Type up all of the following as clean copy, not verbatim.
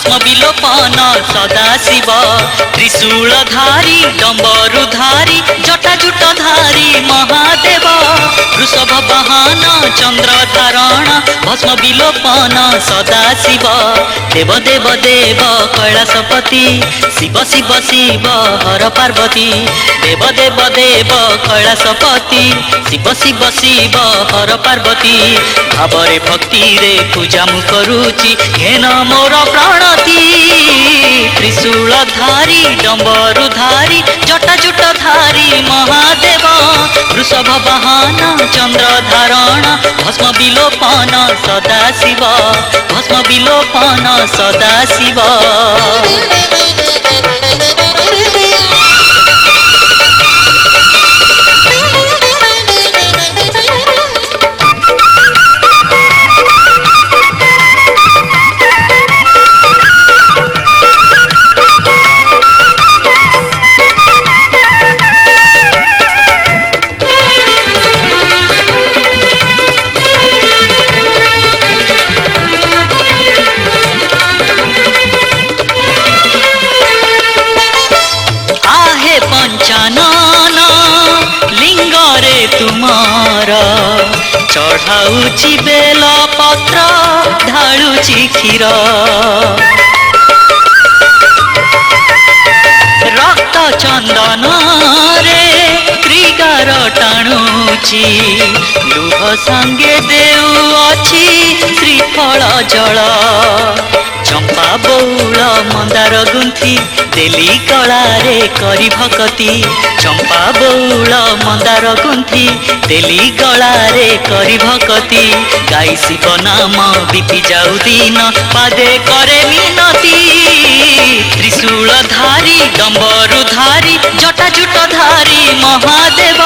भस्म विलोपन सदाशिव त्रिशूलधारी डम्बरुधारी जटाजुटधारी महादेव वृषभ वाहन चंद्र धारण भस्म विलोपन सदाशिव देव देव देव कैलासपति शिव शिव शिव हर पार्वती देव देव देव कैलासपति शिव शिव शिव हर पार्वती भावरे भक्ति रे पूजा मु करुची घेन मोर प्राणती त्रिशूलधारी डम्बरुधारी जटाजुटधारी महादेव वृषभ वाहन चंद्र धारण भस्म विलोपन सदाशिव भस्म विलोपन सदाशिव पंचानन लिंगरे तुमार चढ़ाऊची बेल पत्र ढालुची क्षीर रक्त चंदन रे त्रिगार टाणुची लुह संगे देउअछि श्रीफल जल चंपा बौल मंदार गुंथी देली गलारे करी भकती चंपा बौल मंदार गुंथी देली गलारे करी भकती गाई शिव नाम बीती जाऊ दिन पादे करे मिनती त्रिशूलधारी डम्बरुधारी जटाजुटधारी महादेव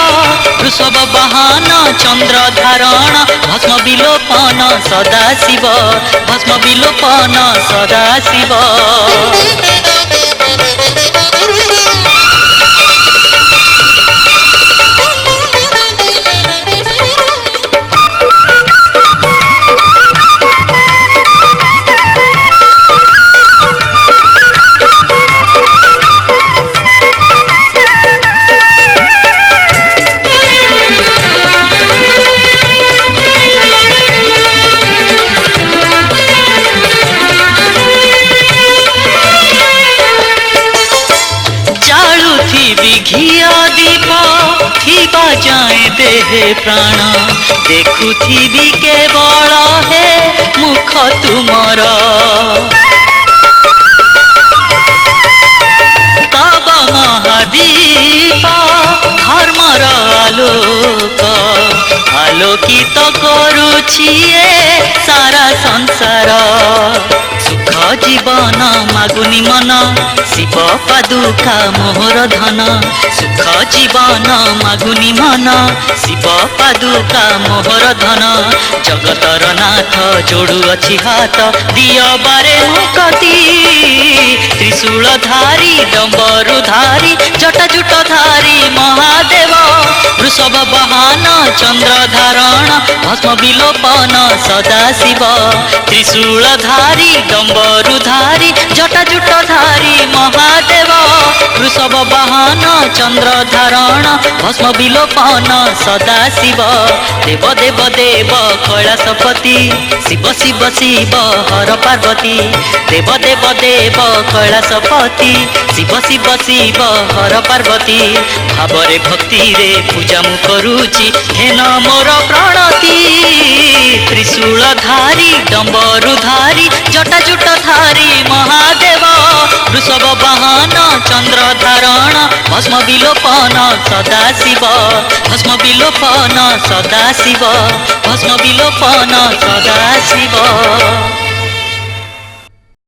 वृषभ वाहन चंद्र धारण भस्म विलोपन सदाशिव भस्म विलोपन सदाशिव घिया दीप थिबा जाए देहे प्राण देखुथिबी केवल हे मुख तुमर तब महादीप धर्मर आलोक आलोकित करुछि सारा संसार सुख जीवन मागुनी मन शिव पादुका मोहर धन सुख जीवन मागुनी मन शिव पादुका मोहर धन जगतर नाथ जोड़ुअछि हाथ दिय बारे मुकती त्रिशूलधारी डम्बरुधारी जटाजुटधारी महादेव वृषभ वाहन चंद्र धारण भस्म विलोपन सदाशिव त्रिशूलधारी डम्बरुधारी जटाजुटधारी महादेव वृषभ वाहन चंद्र धारण भस्म विलोपन सदाशिव देव देव देव कैलासपति शिव शिव शिव हर पार्वती देव देव देव कैलासपति शिव शिव शिव हर पार्वती भावरे भक्ति रे पूजा मु करुची घेन मोर प्रणती त्रिशूलधारी डम्बरुधारी जटाजुटधारी महादेव वृषभ वाहन चंद्र धारण भस्म विलोपन सदाशिव भस्म विलोपन सदाशिव भस्म विलोपन सदाशिव।